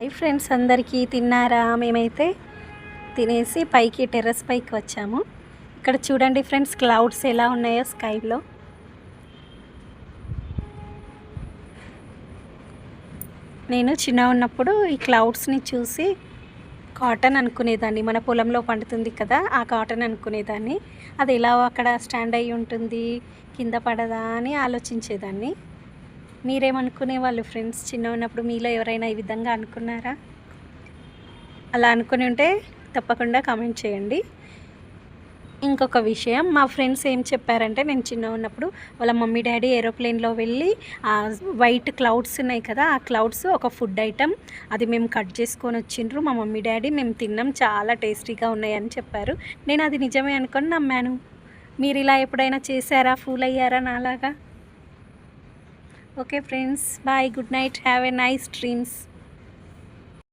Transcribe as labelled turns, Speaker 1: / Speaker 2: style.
Speaker 1: Hi friends, అందరికీ తిన్నారా? మేమైతే తినేసి పైకి టెర్రస్ పైకి వచ్చాము. ఇక్కడ చూడండి ఫ్రెండ్స్, క్లౌడ్స్ ఎలా ఉన్నాయో స్కైలో. నేను చిన్నగా ఉన్నప్పుడు ఈ క్లౌడ్స్ని చూసి కాటన్ అనుకునేదాన్ని. మన పొలంలో పండుతుంది కదా, ఆ కాటన్ అనుకునేదాన్ని. అది ఎలా అక్కడ స్టాండ్ అయ్యి ఉంటుంది, కింద పడదా అని ఆలోచించేదాన్ని. మీరేమనుకునే వాళ్ళు ఫ్రెండ్స్ చిన్నగా ఉన్నప్పుడు? మీలో ఎవరైనా ఈ విధంగా అనుకున్నారా? అలా అనుకుని ఉంటే తప్పకుండా కామెంట్ చేయండి. ఇంకొక విషయం, మా ఫ్రెండ్స్ ఏం చెప్పారంటే, నేను చిన్నగా ఉన్నప్పుడు వాళ్ళ మమ్మీ డాడీ ఏరోప్లేన్లో వెళ్ళి వైట్ క్లౌడ్స్ ఉన్నాయి కదా, ఆ క్లౌడ్స్ ఒక ఫుడ్ ఐటమ్, అది మేము కట్ చేసుకొని వచ్చిండ్రు మా మమ్మీ డాడీ. మేము తిన్నాం, చాలా టేస్టీగా ఉన్నాయని చెప్పారు. నేను అది నిజమే అనుకొని నమ్మాను. మీరు ఇలా ఎప్పుడైనా చేశారా? ఫూల్ అయ్యారా నాలాగా? Okay friends, bye, good night, have a nice dreams.